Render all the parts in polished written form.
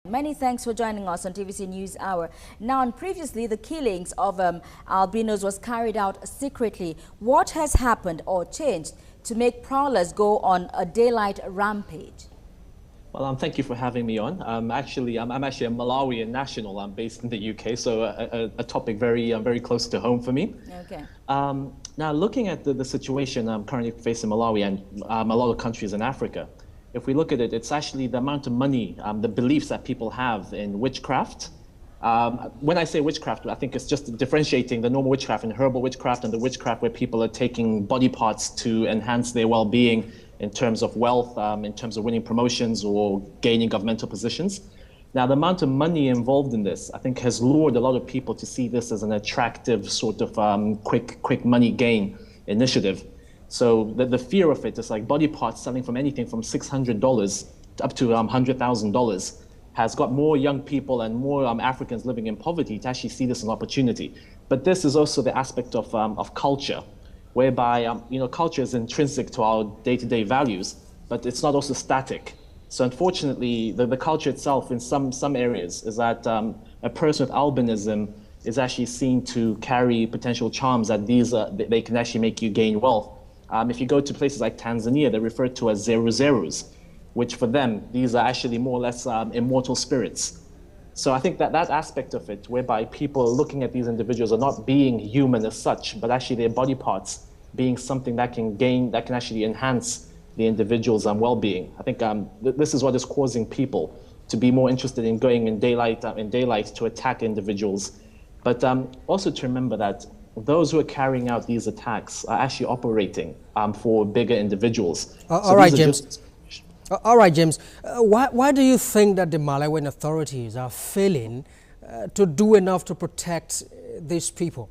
Many thanks for joining us on TVC News Hour. Now, and previously, the killings of albinos was carried out secretly. What has happened or changed to make prowlers go on a daylight rampage? Well, thank you for having me on. I'm actually a Malawian national. I'm based in the UK, so a topic very close to home for me. Okay. Now, looking at the situation I'm currently facing in Malawi and a lot of countries in Africa, if we look at it, it's actually the amount of money, the beliefs that people have in witchcraft. When I say witchcraft, I think it's just differentiating the normal witchcraft and herbal witchcraft and the witchcraft where people are taking body parts to enhance their well-being in terms of wealth, in terms of winning promotions or gaining governmental positions. Now, the amount of money involved in this, I think, has lured a lot of people to see this as an attractive sort of quick money gain initiative. So the fear of it is like body parts selling from anything from $600 up to $100,000 has got more young people and more Africans living in poverty to actually see this as an opportunity. But this is also the aspect of culture, whereby culture is intrinsic to our day-to-day values, but it's not also static. So unfortunately, the culture itself in some areas is that a person with albinism is actually seen to carry potential charms that they can actually make you gain wealth. If you go to places like Tanzania, they're referred to as zeros, which for them, these are actually more or less immortal spirits. So I think that aspect of it, whereby people looking at these individuals are not being human as such, but actually their body parts being something that can actually enhance the individual's well-being. I think this is what is causing people to be more interested in going in daylight to attack individuals. But also to remember that those who are carrying out these attacks are actually operating for bigger individuals. All right, James. All right, James. Why do you think that the Malawian authorities are failing to do enough to protect these people?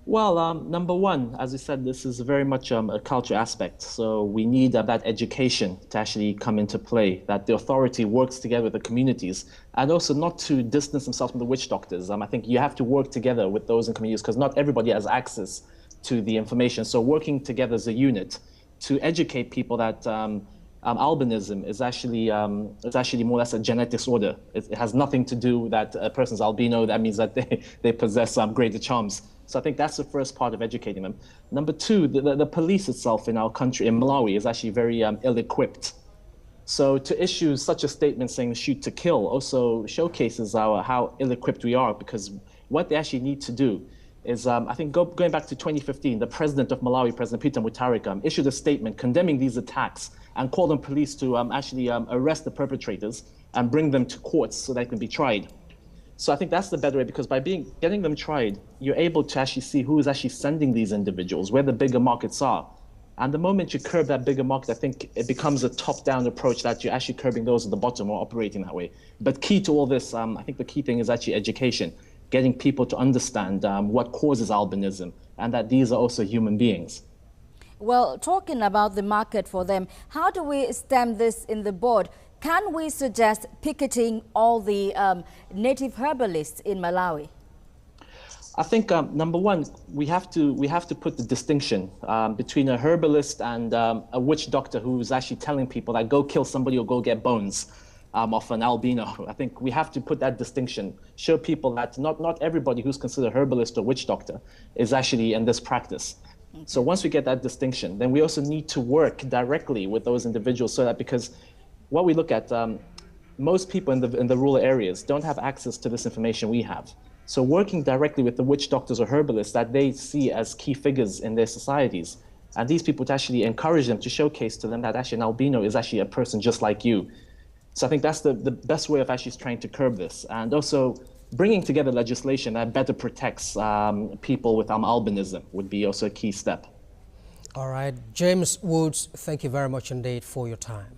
Well, number one, as you said, this is very much a culture aspect. So we need that education to actually come into play, that the authority works together with the communities, and also not to distance themselves from the witch doctors. I think you have to work together with those in communities because not everybody has access to the information. So working together as a unit to educate people that albinism is actually more or less a genetic disorder. It has nothing to do that a person's albino. That means that they possess greater charms. So I think that's the first part of educating them. Number two, the police itself in our country, in Malawi, is actually very ill-equipped. So to issue such a statement saying shoot to kill also showcases how ill-equipped we are, because what they actually need to do is, I think going back to 2015, the president of Malawi, President Peter Mutharika, issued a statement condemning these attacks and called on police to actually arrest the perpetrators and bring them to courts so they can be tried. So I think that's the better way, because by getting them tried, you're able to actually see who is actually sending these individuals, where the bigger markets are. And the moment you curb that bigger market, I think it becomes a top-down approach that you're actually curbing those at the bottom or operating that way. But key to all this, I think the key thing is actually education, getting people to understand what causes albinism and that these are also human beings. Well, talking about the market for them, how do we stem this in the board? Can we suggest picketing all the native herbalists in Malawi? I think number one, we have to put the distinction between a herbalist and a witch doctor who's actually telling people that go kill somebody or go get bones of an albino. I think we have to put that distinction, show people that not everybody who's considered a herbalist or witch doctor is actually in this practice. Okay. So once we get that distinction, then we also need to work directly with those individuals, so that, because what we look at, most people in the rural areas don't have access to this information we have. So working directly with the witch doctors or herbalists that they see as key figures in their societies, and these people to actually encourage them, to showcase to them that actually an albino is actually a person just like you. So I think that's the best way of actually trying to curb this, and also bringing together legislation that better protects people with albinism would be also a key step. All right, James Woods, thank you very much indeed for your time.